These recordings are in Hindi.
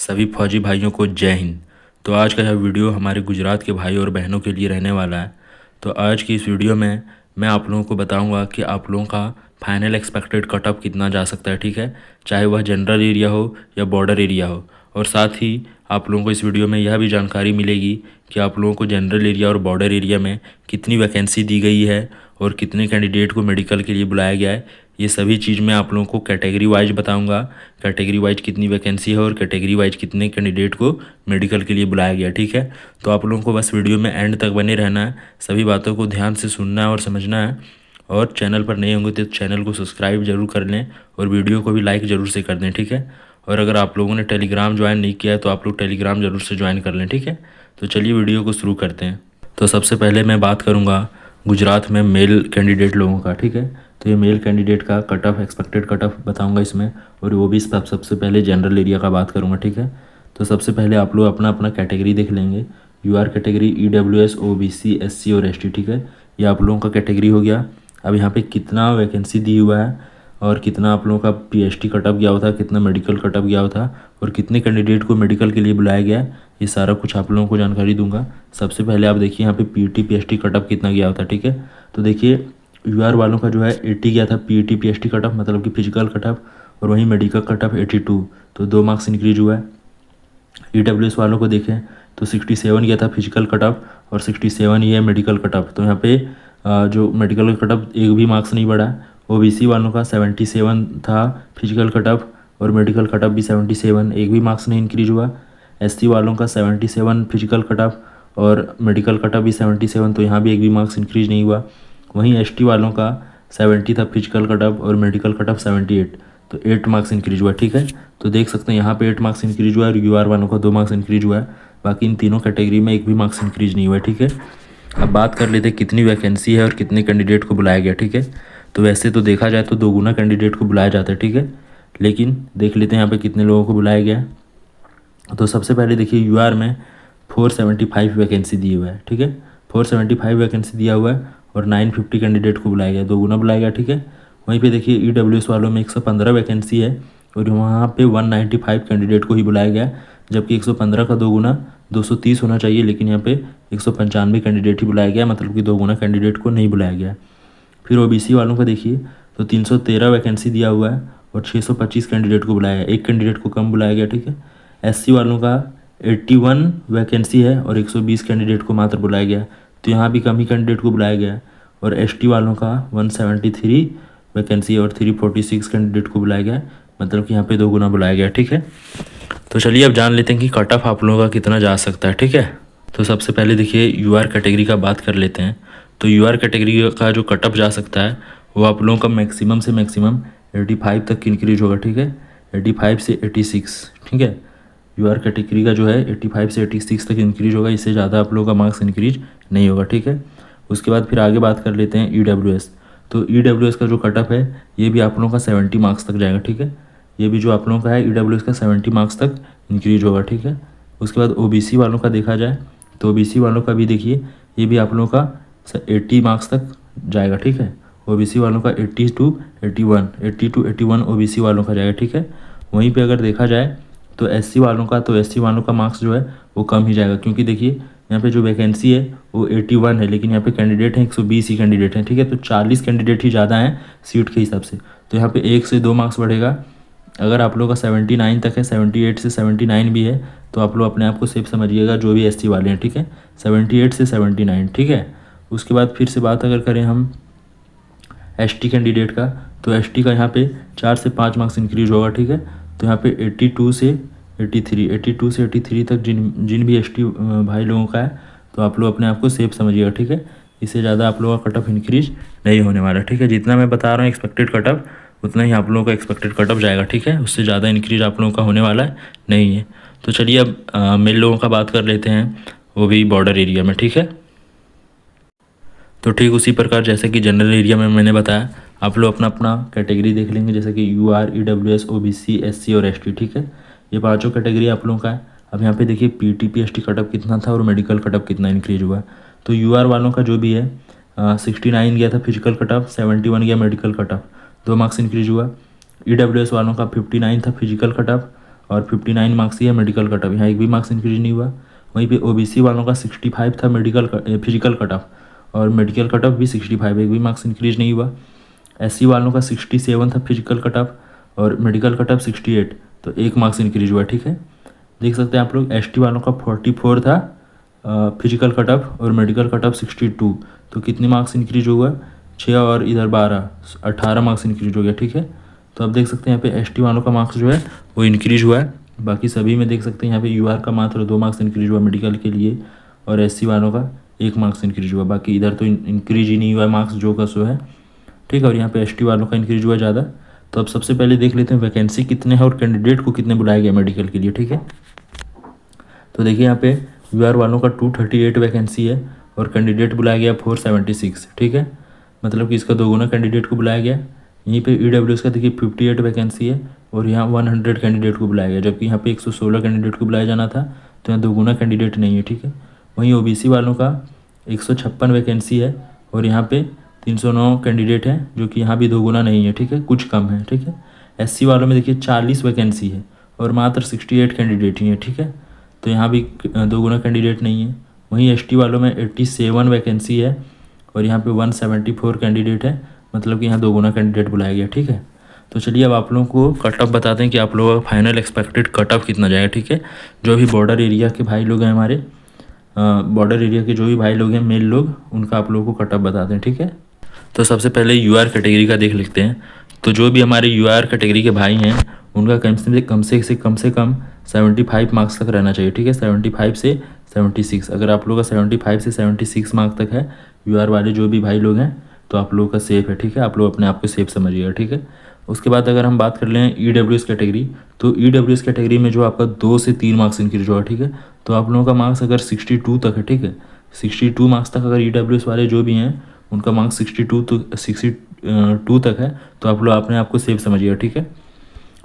सभी फौजी भाइयों को जय हिंद। तो आज का यह वीडियो हमारे गुजरात के भाई और बहनों के लिए रहने वाला है। तो आज की इस वीडियो में मैं आप लोगों को बताऊंगा कि आप लोगों का फाइनल एक्सपेक्टेड कट ऑफ कितना जा सकता है, ठीक है, चाहे वह जनरल एरिया हो या बॉर्डर एरिया हो। और साथ ही आप लोगों को इस वीडियो में यह भी जानकारी मिलेगी कि आप लोगों को जनरल एरिया और बॉर्डर एरिया में कितनी वैकेंसी दी गई है और कितने कैंडिडेट को मेडिकल के लिए बुलाया गया है। ये सभी चीज़ मैं आप लोगों को कैटेगरी वाइज बताऊंगा, कैटेगरी वाइज कितनी वैकेंसी है और कैटेगरी वाइज कितने कैंडिडेट को मेडिकल के लिए बुलाया गया, ठीक है। तो आप लोगों को बस वीडियो में एंड तक बने रहना है, सभी बातों को ध्यान से सुनना है और समझना है। और चैनल पर नए होंगे तो चैनल को सब्सक्राइब जरूर कर लें और वीडियो को भी लाइक ज़रूर से कर दें, ठीक है। और अगर आप लोगों ने टेलीग्राम ज्वाइन नहीं किया है तो आप लोग टेलीग्राम ज़रूर से ज्वाइन कर लें, ठीक है। तो चलिए वीडियो को शुरू करते हैं। तो सबसे पहले मैं बात करूँगा गुजरात में मेल कैंडिडेट लोगों का, ठीक है। तो ये मेल कैंडिडेट का cut off, expected cut off बताऊंगा इसमें, और वो भी सबसे पहले जनरल एरिया का बात करूंगा, ठीक है। तो सबसे पहले आप लोग अपना अपना कैटेगरी देख लेंगे। UR category EWS OBC SC और ST, ठीक है। ये आप लोगों का कैटेगरी हो गया। अब यहाँ पे कितना वैकेंसी दी हुआ है और कितना आप लोगों का PST कटअप गया हुआ था, कितना मेडिकल कटअप गया हुआ था और कितने कैंडिडेट को मेडिकल के लिए बुलाया गया है, ये सारा कुछ आप लोगों को जानकारी दूंगा। सबसे पहले आप देखिए यहाँ पे PET PST कटअप कितना गया हुआ था, ठीक है। तो देखिए यूआर वालों का जो है 80 गया था PET PST कटअप, मतलब कि फिजिकल कटअप, और वहीं मेडिकल कटअप 82, तो 2 मार्क्स इंक्रीज हुआ है। EWS वालों को देखें तो 67 गया था फिजिकल कटअप और 67 ही है मेडिकल कटअप, तो यहाँ पे जो मेडिकल कटअप एक भी मार्क्स नहीं बढ़ा। OBC वालों का 77 था फिजिकल कटअप और मेडिकल कटअप भी 77, एक भी मार्क्स नहीं इंक्रीज हुआ। SC वालों का 77 फिजिकल कटअप और मेडिकल कटअप भी 77, तो यहाँ भी एक भी मार्क्स इंक्रीज नहीं हुआ। वहीं ST वालों का 70 था फिजिकल कटअप और मेडिकल कटअप 78, तो 8 मार्क्स इंक्रीज हुआ, ठीक है। तो देख सकते हैं यहाँ पे 8 मार्क्स इंक्रीज हुआ है और UR वालों का 2 मार्क्स इंक्रीज हुआ है। बाकी इन तीनों कैटेगरी में एक भी मार्क्स इंक्रीज नहीं हुआ है, ठीक है। अब बात कर लेते हैं कितनी वैकेंसी है और कितने कैंडिडेट को बुलाया गया, ठीक है। तो वैसे तो देखा जाए तो 2 गुना कैंडिडेट को बुलाया जाता है, ठीक है, लेकिन देख लेते हैं यहाँ पे कितने लोगों को बुलाया गया है। तो सबसे पहले देखिए UR में 475 वैकेंसी दी हुआ है, ठीक है। 475 वैकेंसी दिया हुआ है और 950 कैंडिडेट को बुलाया गया, 2 गुना बुलाया गया, ठीक है। वहीं पे देखिए EWS वालों में 115 वैकेंसी है और वहाँ पे 195 कैंडिडेट को ही बुलाया गया, जबकि 115 का 2 गुना 230 होना चाहिए, लेकिन यहाँ पे 195 कैंडिडेट ही बुलाया गया, मतलब कि 2 गुना कैंडिडेट को नहीं बुलाया गया। फिर OBC वालों का देखिए तो 313 वैकेंसी दिया हुआ है और 625 कैंडिडेट को बुलाया है, एक कैंडिडेट को कम बुलाया गया, ठीक है। SC वालों का 81 वैकेंसी है और 120 कैंडिडेट को मात्र बुलाया गया, तो यहाँ भी कम ही कैंडिडेट को बुलाया गया। और ST वालों का 173 वैकेंसी और 346 कैंडिडेट को बुलाया गया, मतलब कि यहाँ पे 2 गुना बुलाया गया, ठीक है। तो चलिए अब जान लेते हैं कि कट ऑफ आप लोगों का कितना जा सकता है, ठीक है। तो सबसे पहले देखिए UR कैटेगरी का बात कर लेते हैं। तो UR कैटेगरी का जो कट ऑफ जा सकता है वो आप लोगों का मैक्सिमम से मैक्सिमम 85 तक इंक्रीज होगा, ठीक है, 85 से 86, ठीक है। UR कैटेगरी का जो है 85 से 86 तक इंक्रीज होगा, इससे ज़्यादा आप लोगों का मार्क्स इंक्रीज नहीं होगा, ठीक है। उसके बाद फिर आगे बात कर लेते हैं EWS। तो EWS का जो कट ऑफ है ये भी आप लोगों का 70 मार्क्स तक जाएगा, ठीक है। ये भी जो आप लोगों का है EWS का 70 मार्क्स तक इंक्रीज होगा, ठीक है। उसके बाद OBC वालों का देखा जाए तो OBC वालों का भी देखिए ये भी आप लोगों का 80 मार्क्स तक जाएगा, ठीक है। OBC वालों का 80 to 81 OBC वालों का जाएगा, ठीक है। वहीं पे अगर देखा जाए तो SC वालों का, तो SC वालों का मार्क्स जो है वो कम ही जाएगा, क्योंकि देखिए यहाँ पे जो वैकेंसी है वो 81 है, लेकिन यहाँ पे कैंडिडेट हैं 120 ही कैंडिडेट हैं, ठीक है। तो 40 कैंडिडेट ही ज़्यादा हैं सीट के हिसाब से, तो यहाँ पे 1 से 2 मार्क्स बढ़ेगा। अगर आप लोग का 79 तक है, 78 से 79 भी है, तो आप लोग अपने आप को सेफ समझिएगा जो भी SC वाले हैं, ठीक है, 78 से 79, ठीक है। उसके बाद फिर से बात अगर करें हम ST कैंडिडेट का, तो ST का यहाँ पे 4 से 5 मार्क्स इंक्रीज होगा, ठीक है। तो यहाँ पे 82 से 83 तक जिन भी ST भाई लोगों का है, तो आप लोग अपने आप को सेफ समझिएगा, ठीक है। इससे ज़्यादा आप लोगों का कट ऑफ इंक्रीज नहीं होने वाला, ठीक है। जितना मैं बता रहा हूँ एक्सपेक्टेड कट ऑफ, उतना ही आप लोगों का एक्सपेक्टेड कट ऑफ जाएगा, ठीक है। उससे ज़्यादा इंक्रीज आप लोगों का होने वाला नहीं है। तो चलिए अब मेल लोगों का बात कर लेते हैं, वो भी बॉर्डर एरिया में, ठीक है। तो ठीक उसी प्रकार जैसे कि जनरल एरिया में मैंने बताया, आप लोग अपना अपना कैटेगरी देख लेंगे, जैसे कि UR EWS OBC SC और ST, ठीक है। ये पांचों कैटेगरी आप लोगों का है। अब यहाँ पे देखिए PET PST कटअप कितना था और मेडिकल कटअप कितना इंक्रीज हुआ। तो UR वालों का जो भी है 69 गया था फिजिकल कटअप, 71 गया मेडिकल कटअप, 2 मार्क्स इंक्रीज हुआ। EWS वालों का 59 था फिजिकल कटअप और 59 मार्क्स ही है मेडिकल कट ऑफ, यहाँ एक भी मार्क्स इंक्रीज नहीं हुआ। वहीं पे ओबीसी वालों का 65 था फिजिकल कट ऑफ, और मेडिकल कट ऑफ भी 65, एक भी मार्क्स इंक्रीज नहीं हुआ। एससी वालों का 67 था फिजिकल कट ऑफ, और मेडिकल कट ऑफ 68, तो एक मार्क्स इंक्रीज हुआ। ठीक है, देख सकते हैं आप लोग। एसटी वालों का 44 था फिजिकल कट ऑफ, और मेडिकल कट ऑफ 62, तो कितने मार्क्स इंक्रीज हुआ, 6 और इधर 12, 18 मार्क्स इंक्रीज हो गया। ठीक है, तो आप देख सकते हैं यहाँ पे एसटी वालों का मार्क्स जो है वो इंक्रीज हुआ है। बाकी सभी में देख सकते हैं यहाँ पे यूआर का मात्र 2 मार्क्स इंक्रीज हुआ मेडिकल के लिए, और एससी वालों का 1 मार्क्स इंक्रीज हुआ। बाकी इधर तो इंक्रीज ही नहीं हुआ मार्क्स, जो का सो है। ठीक है, और यहाँ पे एसटी वालों का इंक्रीज हुआ ज़्यादा। तो अब सबसे पहले देख लेते हैं वैकेंसी कितने हैं और कैंडिडेट को कितने बुलाया गया मेडिकल के लिए। ठीक है, तो देखिए यहाँ पे यूआर वालों का 238 वैकेंसी है, और कैंडिडेट बुलाया गया 476। ठीक है, मतलब कि इसका दोगुना कैंडिडेट को बुलाया गया। यहीं पे ईडब्ल्यूएस का देखिए 58 वैकेंसी है, और यहाँ 100 कैंडिडेट को बुलाया गया, जबकि यहाँ पे 116 कैंडिडेट को बुलाया जाना था, तो यहाँ दोगुना कैंडिडेट नहीं है। ठीक है, वहीं ओबीसी वालों का 156 वैकेंसी है, और यहाँ पे 309 कैंडिडेट हैं, जो कि यहाँ भी दोगुना नहीं है। ठीक है, कुछ कम है। ठीक है, एससी वालों में देखिए 40 वैकेंसी है, और मात्र 68 कैंडिडेट ही हैं। ठीक है, तो यहाँ भी दोगुना कैंडिडेट नहीं है। वहीं एसटी वालों में 87 वैकेंसी है, और यहाँ पे 174 कैंडिडेट है, मतलब कि यहाँ दोगुना कैंडिडेट बुलाया गया। ठीक है, तो चलिए अब आप लोगों को कट ऑफ बताते हैं कि आप लोगों का फाइनल एक्सपेक्टेड कट ऑफ कितना जाएगा। ठीक है, जो भी बॉर्डर एरिया के भाई लोग हैं, हमारे बॉर्डर एरिया के जो भी भाई लोग हैं मेल लोग, उनका आप लोगों को कट ऑफ बताते हैं। ठीक है, तो सबसे पहले यूआर कैटेगरी का देख लेते हैं। तो जो भी हमारे यूआर कैटेगरी के भाई हैं, उनका कम से कम 75 मार्क्स तक रहना चाहिए। ठीक है, 75 से 76। अगर आप लोगों का 75 से 76 मार्क्स तक है यूआर वाले जो भी भाई लोग हैं, तो आप लोगों का सेफ है। ठीक है, आप लोग अपने आप को सेफ समझिएगा। ठीक है, उसके बाद अगर हम बात कर लें ईडब्ल्यूएस कैटेगरी, तो ईडब्ल्यूएस कैटेगरी में जो आपका 2 से 3 मार्क्स इंक्रीज होगा। ठीक है, तो आप लोगों का मार्क्स अगर 62 तक है, ठीक है, 62 मार्क्स तक अगर ईडब्ल्यूएस वाले जो भी हैं उनका मार्क्स 62 तक है, तो आप लोग अपने आप को सेफ समझिएगा। ठीक है,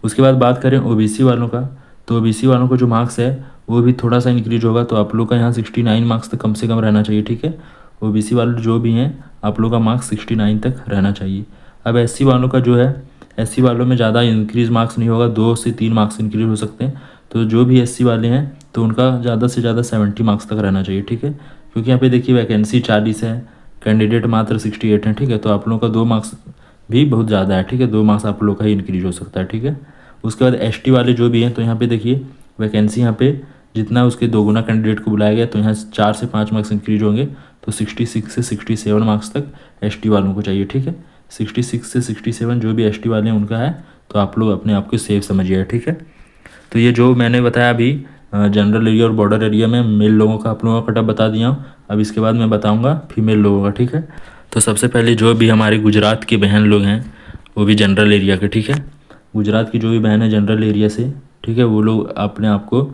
उसके बाद बात करें ओबीसी वालों का, तो ओबीसी वालों को जो मार्क्स है वो भी थोड़ा सा इंक्रीज होगा, तो आप लोग का यहाँ 69 मार्क्स तक कम से कम रहना चाहिए। ठीक है, ओबीसी वाले जो भी हैं आप लोग का मार्क्स 69 तक रहना चाहिए। अब एससी वालों का जो है, एससी वालों में ज़्यादा इंक्रीज मार्क्स नहीं होगा, 2 से 3 मार्क्स इंक्रीज हो सकते हैं। तो जो भी एससी वाले हैं तो उनका ज़्यादा से ज़्यादा 70 मार्क्स तक रहना चाहिए। ठीक है, क्योंकि यहाँ पे देखिए वैकेंसी 40 है, कैंडिडेट मात्र 68 हैं। ठीक है, तो आप लोगों का 2 मार्क्स भी बहुत ज़्यादा है। ठीक है, 2 मार्क्स आप लोग का ही इंक्रीज हो सकता है। ठीक है, उसके बाद एसटी वाले जो भी हैं, तो यहाँ पे देखिए वैकेंसी यहाँ पे जितना उसके दोगुना कैंडिडेट को बुलाया गया, तो यहाँ 4 से 5 मार्क्स इंक्रीज होंगे, तो 66 से 67 मार्क्स तक एसटी वालों को चाहिए। ठीक है, 66 से 67 जो भी एसटी वाले हैं उनका है, तो आप लोग अपने आप को सेफ समझिए। ठीक है, तो ये जो मैंने बताया अभी जनरल एरिया और बॉर्डर एरिया में मेल लोगों का आप लोगों का कटअप बता दिया हूँ। अब इसके बाद मैं बताऊँगा फीमेल लोगों का। ठीक है, तो सबसे पहले जो भी हमारे गुजरात के बहन लोग हैं वो भी जनरल एरिया के। ठीक है, गुजरात की जो भी बहन है जनरल एरिया से, ठीक है, वो लोग अपने आप को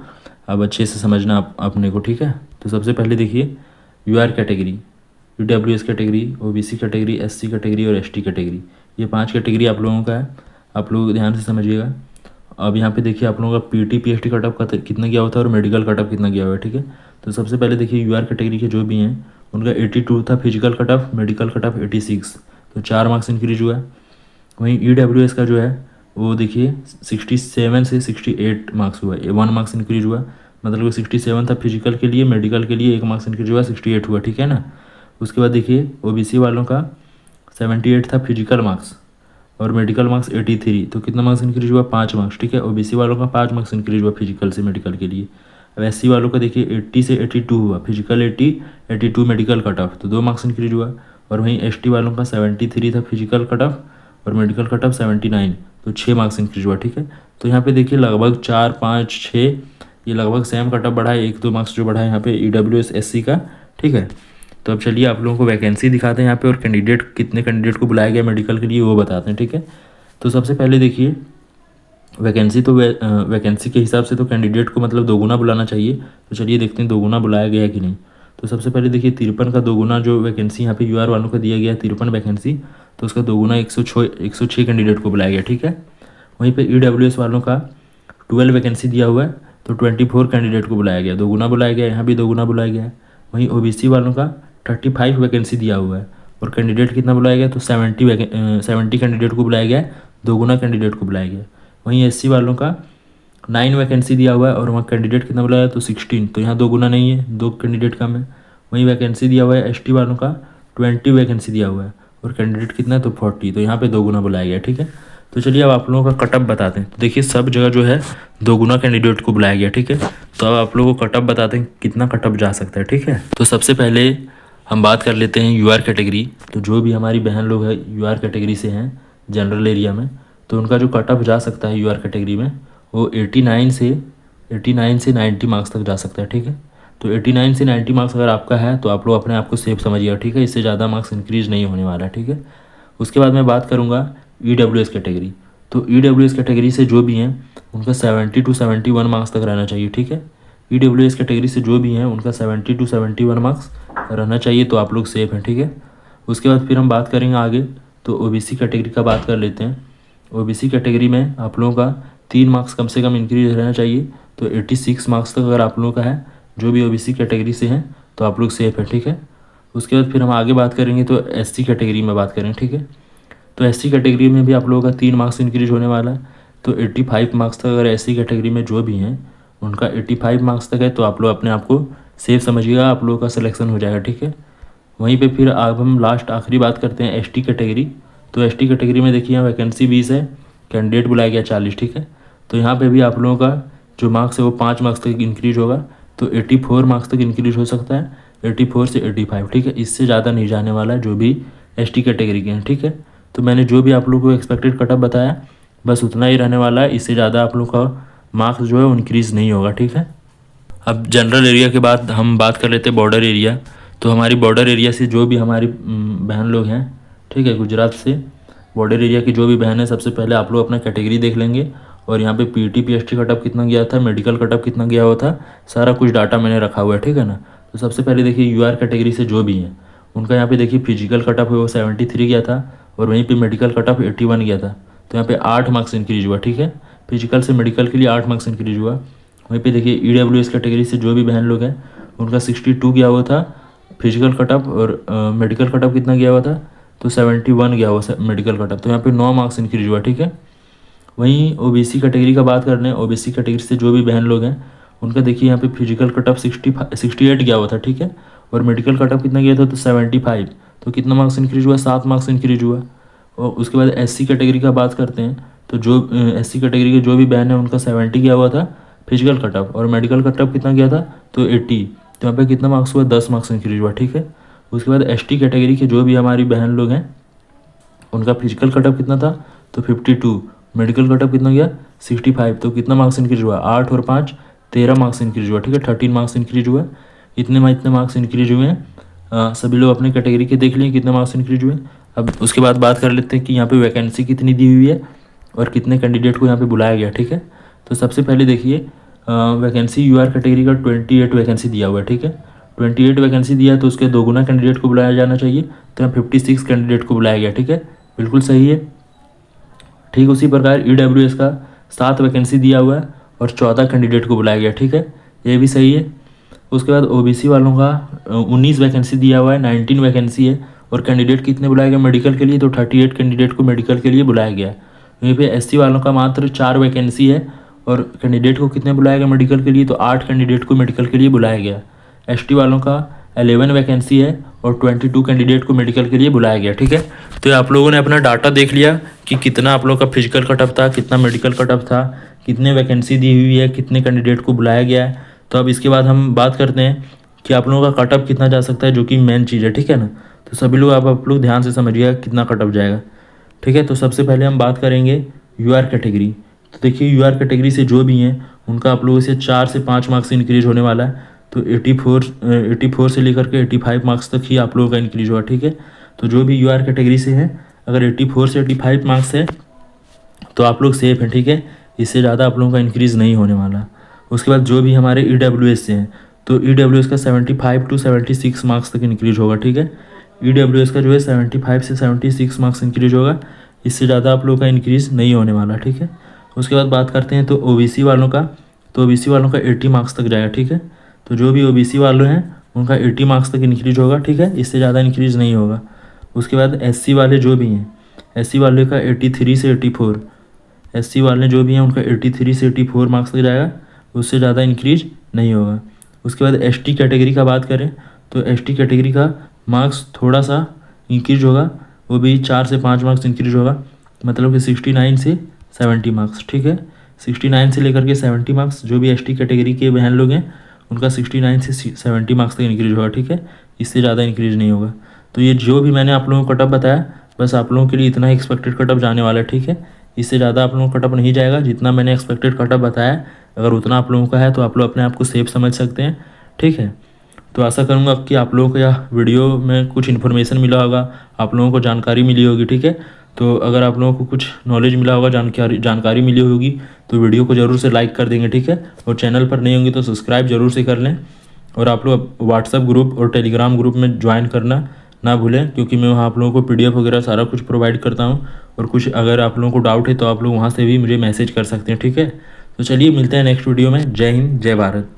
अब अच्छे से समझना अपने को। ठीक है, तो सबसे पहले देखिए UR category, EWS category, OBC category, SC category और एसटी कैटेगरी, ये 5 कैटेगरी आप लोगों का है। आप लोग ध्यान से समझिएगा। अब यहाँ पे देखिए आप लोगों का पीटी पीएचडी कटअप का कितना गया होता है और मेडिकल कटअप कितना गया हुआ है। ठीक है, तो सबसे पहले देखिए यूआर कैटेगरी के जो भी हैं उनका 82 था फिजिकल कटअप, मेडिकल कटअप 86, तो 4 मार्क्स इंक्रीज हुआ है। वहीं ईडब्ल्यूएस का जो है वो देखिए 67 से 68 मार्क्स हुआ है, 1 मार्क्स इंक्रीज हुआ, मतलब 67 था फिजिकल के लिए, मेडिकल के लिए 1 मार्क्स इंक्रीज हुआ, 68 हुआ। ठीक है ना, उसके बाद देखिए ओबीसी वालों का 78 था फिजिकल मार्क्स, और मेडिकल मार्क्स 83, तो कितना मार्क्स इंक्रीज हुआ, 5 मार्क्स। ठीक है, ओबीसी वालों का 5 मार्क्स इंक्रीज हुआ फिजिकल से मेडिकल के लिए। अब एससी वालों का देखिए 80 से 82 हुआ, फिजिकल 80, 82 मेडिकल कट ऑफ, तो 2 मार्क्स इंक्रीज हुआ। और वहीं एसटी वालों का 73 था फिजिकल कट ऑफ, और मेडिकल कट ऑफ 79, तो 6 मार्क्स इंक्रीज हुआ। ठीक है, तो यहाँ पे देखिए लगभग 4, 5, 6 ये लगभग सेम कट ऑफ बढ़ा है, 1-2 मार्क्स जो बढ़ा है यहाँ पे ईडब्ल्यूएस एससी का। ठीक है, तो अब चलिए आप लोगों को वैकेंसी दिखाते हैं यहाँ पे, और कैंडिडेट कितने कैंडिडेट को बुलाया गया मेडिकल के लिए वो बताते हैं। ठीक है, तो सबसे पहले देखिए वैकेंसी, तो वैकेंसी के हिसाब से तो कैंडिडेट को मतलब दोगुना बुलाना चाहिए। तो चलिए देखते हैं दोगुना बुलाया गया है कि नहीं। तो सबसे पहले देखिए 53 का दोगुना जो वैकेंसी यहाँ पे यूआर वालों को दिया गया है 53 वैकेंसी, तो उसका दोगुना 106 कैंडिडेट को बुलाया गया। ठीक है, वहीं पे ईडब्ल्यूएस वालों का 12 वैकेंसी दिया हुआ है, तो 24 कैंडिडेट को बुलाया गया, दोगुना बुलाया गया, यहाँ भी दोगुना बुलाया गया है। वहीं ओबीसी वालों का 35 वैकेंसी दिया हुआ है, और कैंडिडेट कितना बुलाया गया, तो 70 कैंडिडेट को बुलाया गया है, दोगुना कैंडिडेट को बुलाया गया। वहीं एससी वालों का 9 वैकेंसी दिया हुआ है और वहाँ कैंडिडेट कितना बुलाया तो 16, तो यहाँ 2 गुना नहीं है, 2 कैंडिडेट कम है। वहीं वैकेंसी दिया हुआ है एसटी वालों का 20 वैकेंसी दिया हुआ है और कैंडिडेट कितना है तो 40, तो यहाँ पे 2 गुना बुलाया गया। ठीक है, तो चलिए अब आप लोगों का कटअप बताते हैं। तो देखिए सब जगह जो है 2 गुना कैंडिडेट को बुलाया गया। ठीक है, तो अब आप लोगों को कटअप बताते हैं कितना कटअप जा सकता है। ठीक है, तो सबसे पहले हम बात कर लेते हैं यूआर कैटेगरी। तो जो भी हमारी बहन लोग है यूआर कैटेगरी से हैं जनरल एरिया में, तो उनका जो कटअप जा सकता है यूआर कैटेगरी में वो 89 से 90 मार्क्स तक जा सकता है। ठीक है, तो 89 से 90 मार्क्स अगर आपका है तो आप लोग अपने आप को सेफ समझिएगा। ठीक है, इससे ज़्यादा मार्क्स इंक्रीज नहीं होने वाला है। ठीक है, उसके बाद मैं बात करूँगा ईडब्ल्यूएस कैटेगरी। तो ईडब्ल्यूएस कैटेगरी से जो भी हैं उनका 70 to 71 मार्क्स तक रहना चाहिए। ठीक है, ईडब्ल्यूएस कैटेगरी से जो भी हैं उनका 70 to 71 मार्क्स रहना चाहिए, तो आप लोग सेफ हैं। ठीक है, उसके बाद फिर हम बात करेंगे आगे, तो ओबीसी कैटेगरी का बात कर लेते हैं। ओबीसी कैटेगरी में आप लोगों का 3 मार्क्स कम से कम इंक्रीज रहना चाहिए, तो 86 मार्क्स तक अगर आप लोगों का है जो भी ओबीसी कैटेगरी से हैं तो आप लोग सेफ है। ठीक है, उसके बाद फिर हम आगे बात करेंगे तो एससी कैटेगरी में बात करेंगे। ठीक है, तो एससी कैटेगरी में भी आप लोगों का 3 मार्क्स इंक्रीज होने वाला है, तो 85 मार्क्स तक अगर एससी कैटेगरी में जो भी हैं उनका 85 मार्क्स तक है तो आप लोग अपने आप को सेफ समझिएगा, आप लोगों का सिलेक्शन हो जाएगा। ठीक है, वहीं पे फिर अब हम लास्ट आखिरी बात करते हैं एसटी कैटेगरी। तो एसटी कैटेगरी में देखिए यहाँ वैकेंसी 20 है, कैंडिडेट बुलाया गया 40। ठीक है, तो यहाँ पे भी आप लोगों का जो मार्क्स है वो 5 मार्क्स तक इंक्रीज होगा, तो 84 मार्क्स तक इंक्रीज हो सकता है, 84 से 85। ठीक है, इससे ज़्यादा नहीं जाने वाला है जो भी एसटी कैटेगरी के हैं। ठीक है, तो मैंने जो भी आप लोगों को एक्सपेक्टेड कटअप बताया बस उतना ही रहने वाला है, इससे ज़्यादा आप लोग का मार्क्स जो है वो इंक्रीज़ नहीं होगा। ठीक है, अब जनरल एरिया के बाद हम बात कर लेते हैं बॉर्डर एरिया। तो हमारी बॉर्डर एरिया से जो भी हमारी बहन लोग हैं, ठीक है, गुजरात से बॉर्डर एरिया की जो भी बहन है, सबसे पहले आप लोग अपना कैटेगरी देख लेंगे और यहाँ पे पीटी पीएसटी कटअप कितना गया था, मेडिकल कटअप कितना गया हुआ था, सारा कुछ डाटा मैंने रखा हुआ है। ठीक है ना, तो सबसे पहले देखिए यूआर कैटेगरी से जो भी हैं उनका यहाँ पे देखिए फिजिकल कटअप है वो 73 गया था और वहीं पे मेडिकल कटअप 81 गया था, तो यहाँ पे 8 मार्क्स इंक्रीज हुआ। ठीक है, फिजिकल से मेडिकल के लिए 8 मार्क्स इंक्रीज हुआ। वहीं पे देखिए ईडब्ल्यूएस कैटेगरी से जो भी बहन लोग हैं उनका 62 गया हुआ था फिजिकल कटअप और मेडिकल कटअप कितना गया हुआ था तो 71 गया हुआ मेडिकल कटअप, तो यहाँ पे 9 मार्क्स इंक्रीज हुआ। ठीक है, वहीं ओबीसी कैटेगरी का बात कर रहे हैं, ओबीसी कैटेगरी से जो भी बहन लोग हैं उनका देखिए यहाँ पे फिजिकल कटअप 68 गया हुआ था। ठीक है, और मेडिकल कटअप कितना गया था तो 75, तो कितना मार्क्स इंक्रीज हुआ 7 मार्क्स इंक्रीज हुआ। और उसके बाद एससी कैटेगरी का बात करते हैं, तो जो एससी कैटेगरी के जो भी बहन है उनका 70 गया हुआ था फिजिकल कटअप और मेडिकल कटअप कितना गया था तो 80, तो यहाँ पे कितना मार्क्स हुआ 10 मार्क्स इंक्रीज हुआ। ठीक है, उसके बाद एसटी कैटेगरी के जो भी हमारी बहन लोग हैं उनका फिजिकल कटअप कितना था तो 52, मेडिकल कटअप कितना गया 65, तो कितना मार्क्स इंक्रीज हुआ 8 और 5 13 मार्क्स इंक्रीज हुआ। ठीक है, 13 मार्क्स इंक्रीज हुआ। इतने मार्क्स इंक्रीज हुए हैं, सभी लोग अपने कैटेगरी के देख लिए कितने मार्क्स इंक्रीज हुए। अब उसके बाद बात कर लेते हैं कि यहाँ पे वैकेंसी कितनी दी हुई है और कितने कैंडिडेट को यहाँ पे बुलाया गया। ठीक है, तो सबसे पहले देखिए वैकेंसी यूआर कैटेगरी का 28 वैकेंसी दिया हुआ है। ठीक है, 28 वैकेंसी दिया है तो उसके 2 गुना कैंडिडेट को बुलाया जाना चाहिए, तो यहाँ 56 कैंडिडेट को बुलाया गया। ठीक है, बिल्कुल सही है। ठीक उसी प्रकार ईडब्ल्यूएस का 7 वैकेंसी दिया हुआ है और 14 कैंडिडेट को बुलाया गया। ठीक है, ये भी सही है। उसके बाद ओबीसी वालों का 19 वैकेंसी दिया हुआ है, 19 वैकेंसी है और कैंडिडेट कितने बुलाए गए मेडिकल के लिए तो 38 कैंडिडेट को मेडिकल के लिए बुलाया गया। वहीं पे एससी वालों का मात्र 4 वैकेंसी है और कैंडिडेट को कितने बुलाया गया मेडिकल के लिए तो 8 कैंडिडेट को मेडिकल के लिए बुलाया गया। एसटी वालों का 11 वैकेंसी है और 22 कैंडिडेट को मेडिकल के लिए बुलाया गया। ठीक है, तो आप लोगों ने अपना डाटा देख लिया कि कितना आप लोग का फिजिकल कटअप था, कितना मेडिकल कटअप था, कितने वैकेंसी दी हुई है, कितने कैंडिडेट को बुलाया गया है। तो अब इसके बाद हम बात करते हैं कि आप लोगों का कटअप कितना जा सकता है, जो कि मेन चीज़ है। ठीक है ना, तो सभी लोग आप लोग ध्यान से समझिएगा कितना कटअप जाएगा। ठीक है, तो सबसे पहले हम बात करेंगे यूआर कैटेगरी। तो देखिए यूआर कैटेगरी से जो भी हैं उनका आप लोगों से 4 से 5 मार्क्स इंक्रीज होने वाला है, तो 84 से लेकर के 85 मार्क्स तक ही आप लोगों का इंक्रीज हुआ। ठीक है, तो जो भी यूआर कैटेगरी से है अगर 84 से 85 मार्क्स है तो आप लोग सेफ हैं। ठीक है, इससे ज़्यादा आप लोगों का इंक्रीज़ नहीं होने वाला। उसके बाद जो भी हमारे ईडब्ल्यूएस से हैं तो ईडब्ल्यूएस का 75 to 76 मार्क्स तक इंक्रीज होगा। ठीक है, ईडब्ल्यूएस का जो है 75 से 76 मार्क्स इंक्रीज होगा, इससे ज़्यादा आप लोगों का इंक्रीज़ नहीं होने वाला। ठीक है, उसके बाद बात करते हैं तो ओबीसी वालों का, तो ओबीसी वालों का 80 मार्क्स तक जाएगा। ठीक है, तो जो भी ओबीसी वाले हैं उनका 80 मार्क्स तक इंक्रीज होगा। ठीक है, इससे ज़्यादा इंक्रीज नहीं होगा। उसके बाद एससी वाले जो भी हैं, एससी वाले का 83 से 84, SC वाले जो भी हैं उनका 83 से 84 मार्क्स तक जाएगा, उससे ज़्यादा इंक्रीज नहीं होगा। उसके बाद ST कैटेगरी का बात करें तो ST कैटेगरी का मार्क्स थोड़ा सा इंक्रीज होगा, वो भी 4 से 5 मार्क्स इंक्रीज होगा, मतलब कि 69 से 70 मार्क्स। ठीक है, 69 से लेकर के 70 मार्क्स जो भी ST कैटेगरी के बहन लोग हैं उनका 69 से 70 मार्क्स तक इंक्रीज होगा। ठीक है, इससे ज़्यादा इंक्रीज नहीं होगा। तो ये जो भी मैंने आप लोगों को कटअप बताया, बस आप लोगों के लिए इतना ही एक्सपेक्टेड कटअप जाने वाला है। ठीक है, इससे ज़्यादा आप लोगों को कटअप नहीं जाएगा। जितना मैंने एक्सपेक्टेड कटअप बताया, अगर उतना आप लोगों का है तो आप लोग अपने आप को सेफ समझ सकते हैं। ठीक है, तो आशा करूँगा कि आप लोगों को यह वीडियो में कुछ इन्फॉर्मेशन मिला होगा, आप लोगों को जानकारी मिली होगी। ठीक है, तो अगर आप लोगों को कुछ नॉलेज मिला होगा, जानकारी मिली होगी, तो वीडियो को ज़रूर से लाइक कर देंगे। ठीक है, और चैनल पर नहीं होंगे तो सब्सक्राइब जरूर से कर लें। और आप लोग व्हाट्सएप ग्रुप और टेलीग्राम ग्रुप में ज्वाइन करना ना भूलें, क्योंकि मैं वहाँ आप लोगों को PDF वगैरह सारा कुछ प्रोवाइड करता हूँ। और कुछ अगर आप लोगों को डाउट है तो आप लोग वहाँ से भी मुझे मैसेज कर सकते हैं। ठीक है, तो चलिए मिलते हैं नेक्स्ट वीडियो में। जय हिंद, जय भारत।